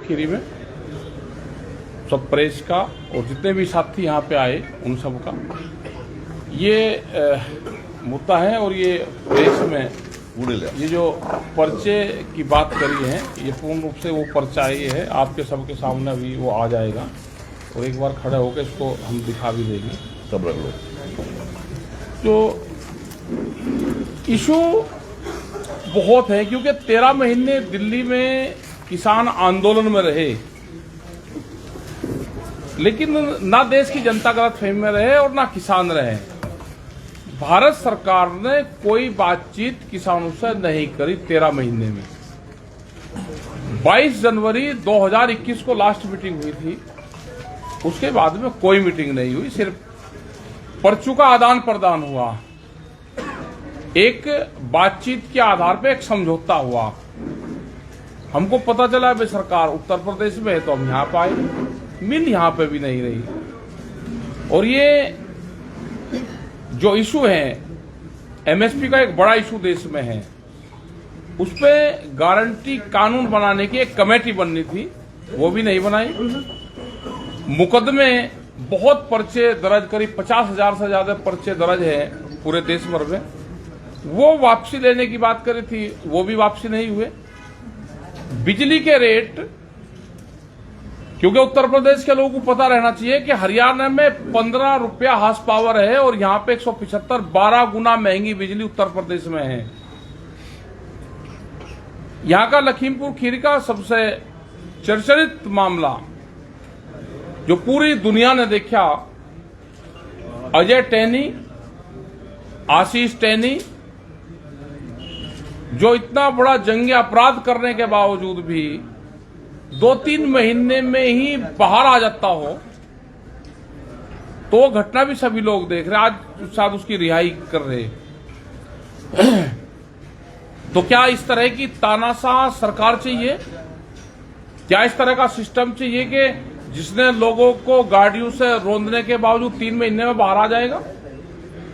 खीरी में सब प्रेस का और जितने भी साथी यहाँ पे आए उन सब का ये मुद्दा है। और ये प्रेस में ये जो पर्चे की बात करी है ये पूर्ण रूप से वो पर्चा ही है। आपके सबके सामने भी वो आ जाएगा और एक बार खड़े होकर इसको हम दिखा भी देंगे। सब रख लो। तो इशू बहुत है क्योंकि 13 महीने दिल्ली में किसान आंदोलन में रहे, लेकिन ना देश की जनता गलतफहमी में रहे और ना किसान रहे। भारत सरकार ने कोई बातचीत किसानों से नहीं करी 13 महीने में। 22 जनवरी 2021 को लास्ट मीटिंग हुई थी, उसके बाद में कोई मीटिंग नहीं हुई, सिर्फ पर्चों का आदान प्रदान हुआ। एक बातचीत के आधार पर एक समझौता हुआ। हमको पता चला भाई सरकार उत्तर प्रदेश में है तो हम यहाँ पे आए, मिल यहाँ पे भी नहीं रही। और ये जो इशू है एमएसपी का एक बड़ा इशू देश में है, उस पर गारंटी कानून बनाने की एक कमेटी बननी थी, वो भी नहीं बनाई। मुकदमे बहुत पर्चे दर्ज, करीब 50,000 से ज्यादा पर्चे दर्ज है पूरे देश भर में। वो वापसी लेने की बात करी थी, वो भी वापसी नहीं हुए। बिजली के रेट, क्योंकि उत्तर प्रदेश के लोगों को पता रहना चाहिए कि हरियाणा में 15 रुपया हार्स पावर है और यहां पे 175, 12 गुना महंगी बिजली उत्तर प्रदेश में है। यहां का लखीमपुर खीरी का सबसे चर्चित मामला जो पूरी दुनिया ने देखा, अजय टैनी, आशीष टैनी, जो इतना बड़ा जंगी अपराध करने के बावजूद भी 2-3 महीने में ही बाहर आ जाता हो, तो वो घटना भी सभी लोग देख रहे। आज शायद उसकी रिहाई कर रहे। तो क्या इस तरह की तानाशाह सरकार चाहिए? क्या इस तरह का सिस्टम चाहिए कि जिसने लोगों को गाड़ियों से रोंदने के बावजूद 3 महीने में बाहर आ जाएगा?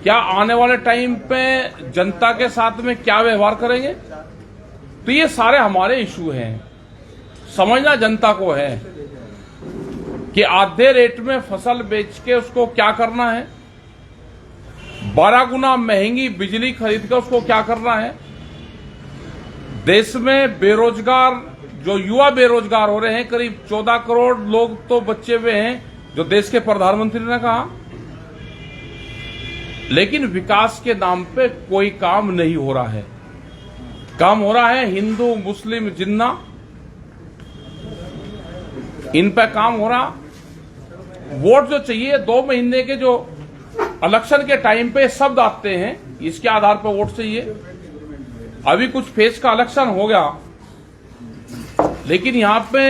क्या आने वाले टाइम पे जनता के साथ में क्या व्यवहार करेंगे? तो ये सारे हमारे इशू हैं। समझना जनता को है कि आधे रेट में फसल बेच के उसको क्या करना है, 12 गुना महंगी बिजली खरीद कर उसको क्या करना है। देश में बेरोजगार, जो युवा बेरोजगार हो रहे हैं, करीब 14 करोड़ लोग तो बचे हुए हैं, जो देश के प्रधानमंत्री ने कहा। लेकिन विकास के नाम पे कोई काम नहीं हो रहा है। काम हो रहा है हिंदू मुस्लिम जिन्ना, इन पे काम हो रहा। वोट जो चाहिए 2 महीने के, जो इलेक्शन के टाइम पे शब्द आते हैं, इसके आधार पर वोट चाहिए। अभी कुछ फेज का इलेक्शन हो गया, लेकिन यहां पे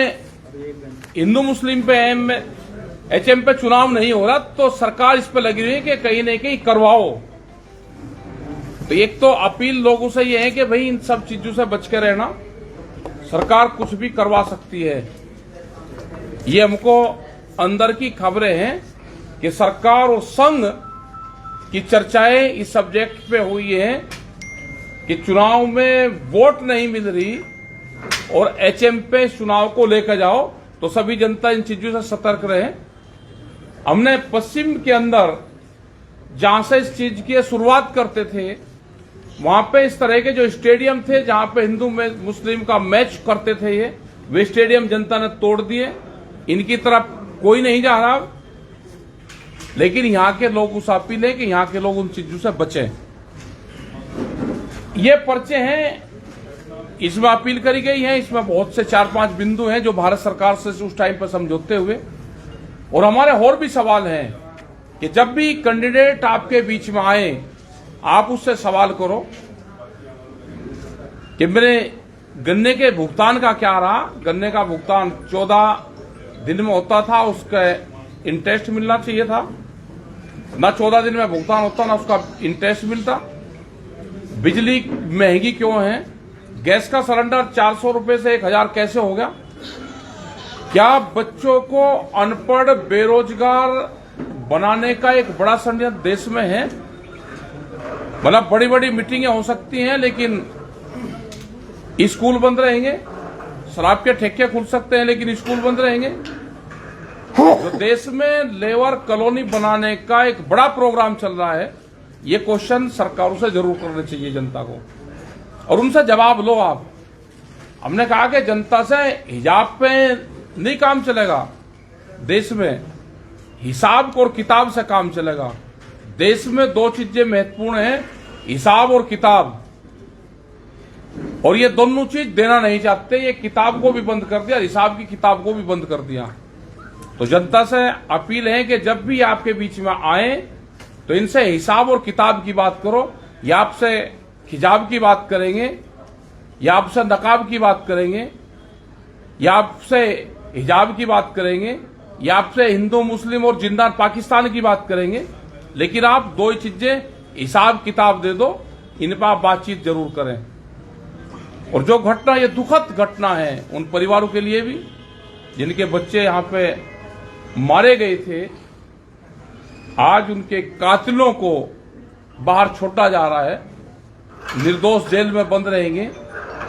हिंदू मुस्लिम पे एचएम पे चुनाव नहीं हो रहा, तो सरकार इस पे लगी हुई है कि कहीं न कहीं करवाओ। तो एक तो अपील लोगों से ये है कि भाई इन सब चीजों से बच के रहना, सरकार कुछ भी करवा सकती है। ये हमको अंदर की खबरें हैं कि सरकार और संघ की चर्चाएं इस सब्जेक्ट पे हुई है कि चुनाव में वोट नहीं मिल रही और एचएम पे चुनाव को लेकर जाओ, तो सभी जनता इन चीजों से सतर्क रहे। हमने पश्चिम के अंदर जहां से इस चीज की शुरुआत करते थे, वहां पे इस तरह के जो स्टेडियम थे जहां पे हिंदू मुस्लिम का मैच करते थे, वे स्टेडियम जनता ने तोड़ दिए। इनकी तरफ कोई नहीं जा रहा, लेकिन यहां के लोग उस अपील है कि यहां के लोग उन चीजों से बचें। ये पर्चे हैं, इसमें अपील करी गई है। इसमें बहुत से 4-5 बिंदु हैं जो भारत सरकार से उस टाइम पर समझौते हुए। और हमारे और भी सवाल हैं कि जब भी कैंडिडेट आपके बीच में आए, आप उससे सवाल करो कि मेरे गन्ने के भुगतान का क्या रहा। गन्ने का भुगतान 14 दिन में होता था, उसका इंटरेस्ट मिलना चाहिए था। ना 14 दिन में भुगतान होता, ना उसका इंटरेस्ट मिलता। बिजली महंगी क्यों है? गैस का सिलेंडर 400 रुपए से 1000 कैसे हो गया? क्या बच्चों को अनपढ़ बेरोजगार बनाने का एक बड़ा षड्यंत्र देश में है? मतलब बड़ी बड़ी मीटिंगें हो सकती हैं, लेकिन स्कूल बंद रहेंगे, शराब के ठेके खुल सकते हैं लेकिन स्कूल बंद रहेंगे। जो देश में लेबर कॉलोनी बनाने का एक बड़ा प्रोग्राम चल रहा है, ये क्वेश्चन सरकारों से जरूर करने चाहिए जनता को, और उनसे जवाब लो आप। हमने कहा कि जनता से हिजाब पे नहीं काम चलेगा, देश में हिसाब और किताब से काम चलेगा। देश में दो चीजें महत्वपूर्ण हैं, हिसाब और किताब, और ये दोनों चीज देना नहीं चाहते। ये किताब को भी बंद कर दिया, हिसाब की किताब को भी बंद कर दिया। तो जनता से अपील है कि जब भी आपके बीच में आए तो इनसे हिसाब और किताब की बात करो। या आपसे हिजाब की बात करेंगे, या आपसे नकाब की बात करेंगे, या आपसे हिजाब की बात करेंगे, या आपसे हिंदू मुस्लिम और जिंदान पाकिस्तान की बात करेंगे, लेकिन आप दो ही चीजें हिसाब किताब दे दो, इन पर आप बातचीत जरूर करें। और जो घटना, ये दुखद घटना है उन परिवारों के लिए भी जिनके बच्चे यहां पे मारे गए थे। आज उनके कातिलों को बाहर छोड़ा जा रहा है, निर्दोष जेल में बंद रहेंगे।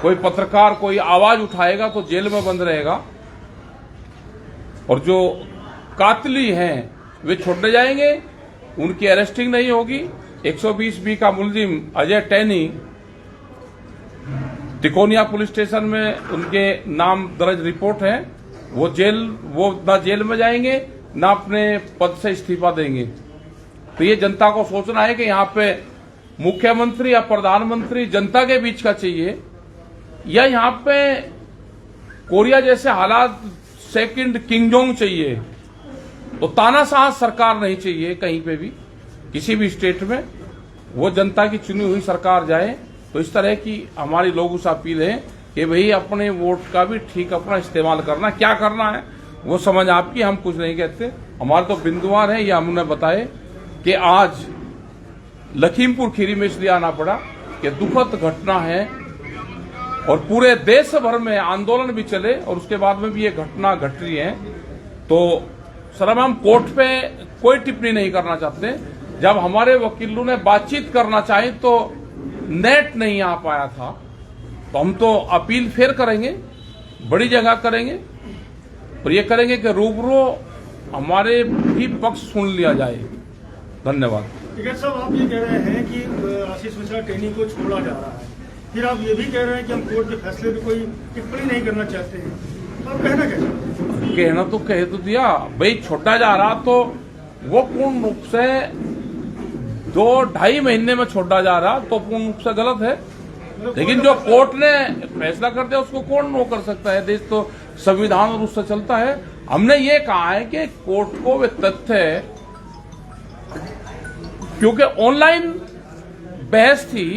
कोई पत्रकार कोई आवाज उठाएगा तो जेल में बंद रहेगा, और जो कातिली हैं वे छोड़े जाएंगे, उनकी अरेस्टिंग नहीं होगी। 120B का मुलजिम अजय टैनी तिकोनिया पुलिस स्टेशन में उनके नाम दर्ज रिपोर्ट है, वो ना जेल में जाएंगे ना अपने पद से इस्तीफा देंगे। तो ये जनता को सोचना है कि यहाँ पे मुख्यमंत्री या प्रधानमंत्री जनता के बीच का चाहिए, या यहाँ पे कोरिया जैसे हालात सेकंड किंगडोम चाहिए। तो तानाशाह सरकार नहीं चाहिए कहीं पे भी, किसी भी स्टेट में। वो जनता की चुनी हुई सरकार जाए। तो इस तरह की हमारी लोगों से अपील है कि भाई अपने वोट का भी ठीक अपना इस्तेमाल करना, क्या करना है वो समझ आपकी, हम कुछ नहीं कहते। हमारे तो बिंदुवार है, ये हमने बताए कि आज लखीमपुर खीरी में इसलिए आना पड़ा कि दुखद घटना है, और पूरे देश भर में आंदोलन भी चले और उसके बाद में भी ये घटना घट रही है। तो सर, हम कोर्ट पे कोई टिप्पणी नहीं करना चाहते। जब हमारे वकीलों ने बातचीत करना चाही तो नेट नहीं आ पाया था, तो हम तो अपील फिर करेंगे, बड़ी जगह करेंगे, और ये करेंगे कि रूबरू हमारे भी पक्ष सुन लिया जाए। धन्यवाद। टिकैत साहब, आप ये कह रहे हैं कि आशीष मिश्रा टेनी को छोड़ा जा रहा है, फिर आप ये भी कह रहे हैं कि हम कोर्ट के फैसले पे कोई टिप्पणी नहीं करना चाहते हैं, आप कहना कैसे? कहना तो कह तो दिया भाई, छोड़ा जा रहा तो वो पूर्ण रूप से 2-2.5 महीने में छोड़ा जा रहा तो पूर्ण रूप से गलत है, लेकिन जो कोर्ट ने फैसला कर दिया उसको कौन नो कर सकता है। देश तो संविधान और उससे चलता है। हमने ये कहा है कि कोर्ट को वे तथ्य, क्योंकि ऑनलाइन बहस थी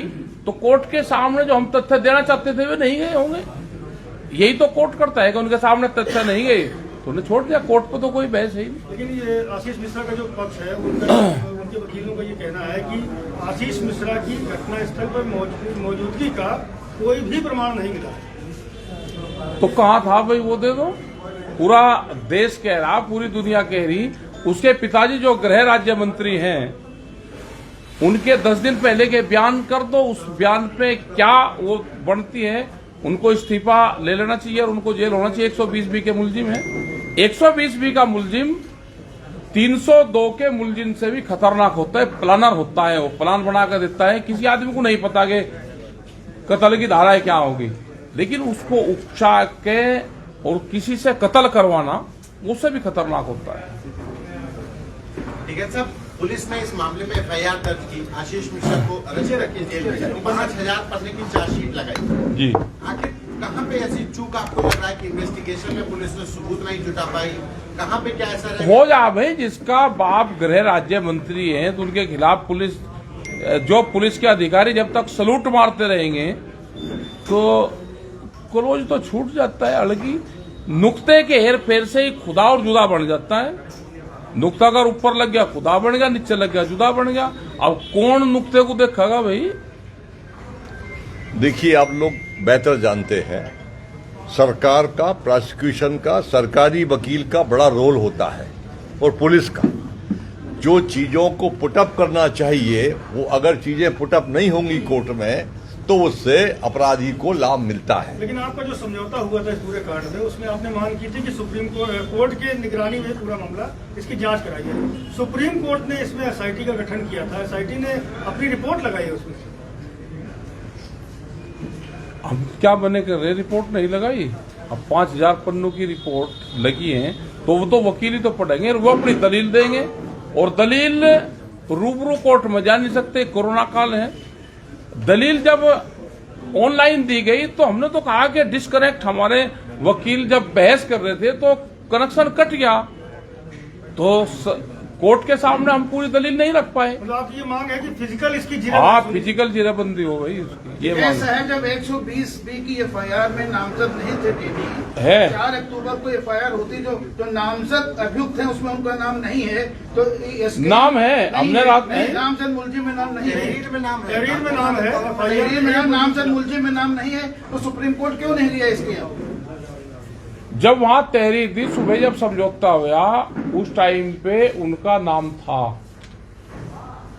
तो कोर्ट के सामने जो हम तथ्य देना चाहते थे वे नहीं गए होंगे। यही तो कोर्ट करता है कि उनके सामने तथ्य नहीं गए तो उन्हें छोड़ दिया। कोर्ट पर तो कोई बहस है ही नहीं। लेकिन ये आशीष मिश्रा का जो पक्ष है, उनके वकीलों का ये कहना है कि आशीष मिश्रा की घटनास्थल पर मौजूदगी का कोई भी प्रमाण नहीं मिला। तो कहाँ था भाई, वो दे दो। पूरा देश कह रहा, पूरी दुनिया कह रही। उसके पिताजी जो गृह राज्य मंत्री हैं, उनके 10 दिन पहले के बयान कर दो। उस बयान पे क्या वो बनती है, उनको इस्तीफा ले लेना चाहिए और उनको जेल होना चाहिए। 120B के मुलजिम है। 120B का मुलजिम 302 के मुलजिम से भी खतरनाक होता है। प्लानर होता है, वो प्लान बना कर देता है। किसी आदमी को नहीं पता कि कत्ल की धाराएं क्या होगी, लेकिन उसको उकसा के और किसी से कत्ल करवाना उससे भी खतरनाक होता है। ठीक है साहब, पुलिस ने इस मामले में FIR दर्ज की, आशीष मिश्रा को अरेस्ट करके जेल भेजा, 5000 पन्ने की चार्जशीट लगाई जी। आखिर कहाँ पे ऐसी चूक आपको लग रहा है कि इन्वेस्टिगेशन में पुलिस ने सबूत नहीं जुटा पाई? कहाँ पे क्या ऐसा हो जा भाई, जिसका बाप गृह राज्य मंत्री है तो उनके खिलाफ पुलिस, जो पुलिस के अधिकारी जब तक सलूट मारते रहेंगे तो क्लोज तो छूट जाता है। अलगी नुक्ते के हेर फेर से ही खुदा और जुदा बन जाता है। नुक्ता अगर ऊपर लग गया खुदा बन गया, नीचे लग गया जुदा बन गया। अब कौन नुक्ते को देखेगा भाई? देखिए, आप लोग बेहतर जानते हैं, सरकार का, प्रोसिक्यूशन का, सरकारी वकील का बड़ा रोल होता है, और पुलिस का। जो चीजों को पुटअप करना चाहिए वो अगर चीजें पुटअप नहीं होंगी कोर्ट में तो उससे अपराधी को लाभ मिलता है। लेकिन आपका जो समझौता हुआ था इस पूरे कांड में, उसमें आपने मांग की थी कि सुप्रीम कोर्ट के निगरानी में पूरा मामला इसकी जांच कराई है। सुप्रीम कोर्ट ने इसमें एसआईटी का गठन किया था, एसआईटी ने अपनी रिपोर्ट लगाई है उसमें। हम क्या बने कर रहे, रिपोर्ट नहीं लगाई। अब 5000 पन्नों की रिपोर्ट लगी है तो वो तो वकील ही तो पढ़ेंगे, वो अपनी दलील देंगे, और दलील रूबरू कोर्ट में जा नहीं सकते, कोरोना काल है। दलील जब ऑनलाइन दी गई तो हमने तो कहा कि डिस्कनेक्ट, हमारे वकील जब बहस कर रहे थे तो कनेक्शन कट गया, तो कोर्ट के सामने हम पूरी दलील नहीं रख पाए। मतलब आप ये मांग है कि फिजिकल इसकी फिजिकल जीराबंदी हो गई उसकी, ये मांग है। जब 120B की एफआईआर में नामजद नहीं थे टीडी है, 4 अक्टूबर को एफआईआर होती, जो नामजद अभियुक्त हैं उसमें उनका नाम नहीं है, तो नाम है, हमने रात में नामजद मुलजिम में नाम नहीं है, तहरीर में नाम है, तहरीर में नामजद मुलजिम में नाम नहीं है, तो सुप्रीम कोर्ट क्यों नहीं लिया इसके? जब वहां तहरीर दी, सुबह जब समझौता हुआ उस टाइम पे उनका नाम था।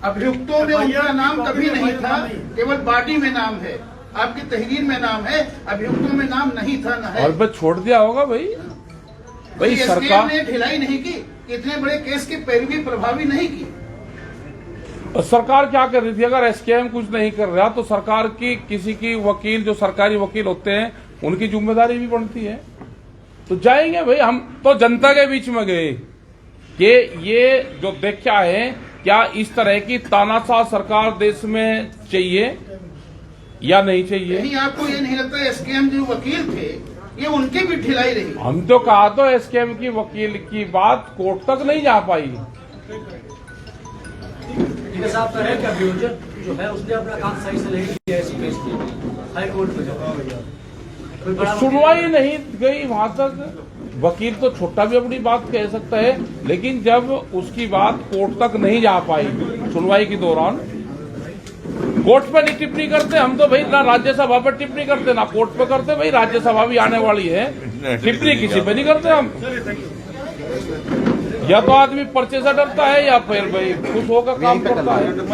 अभियुक्तों में उनका नाम कभी नहीं था, केवल बॉडी में नाम है, आपकी तहरीर में नाम है, अभियुक्तों में नाम नहीं था ना है। और बस छोड़ दिया होगा भाई सरकार ने ढिलाई नहीं की, इतने बड़े केस की पैरवी प्रभावी नहीं की। सरकार क्या कर रही थी? अगर एसकेएम कुछ नहीं कर रहा तो सरकार की किसी की वकील, जो सरकारी वकील होते हैं, उनकी जिम्मेदारी भी बनती है। तो जाएंगे भाई, हम तो जनता के बीच में गए कि ये जो देखा है, क्या इस तरह की तानाशाह सरकार देश में चाहिए या नहीं चाहिए? नहीं, आपको ये नहीं लगता एसकेएम जो वकील थे ये उनकी भी ढिलाई रही? हम तो कहा तो एसकेएम की वकील की बात कोर्ट तक नहीं जा पाई। साहब कह रहे हैं कि अभियोजक जो है उसने अपना काम सही से नहीं किया, ऐसी केस की हाई कोर्ट में सुनवाई नहीं गई वहां तक। वकील तो छोटा भी अपनी बात कह सकता है, लेकिन जब उसकी बात कोर्ट तक नहीं जा पाई सुनवाई के दौरान, कोर्ट पे नहीं टिप्पणी करते हम तो भाई, ना राज्यसभा पर टिप्पणी करते ना कोर्ट पे करते। भाई राज्यसभा भी आने वाली है, टिप्पणी किसी पे नहीं करते हम। या तो आदमी पर्चे से डरता है या फिर भाई खुश होकर काम करता है।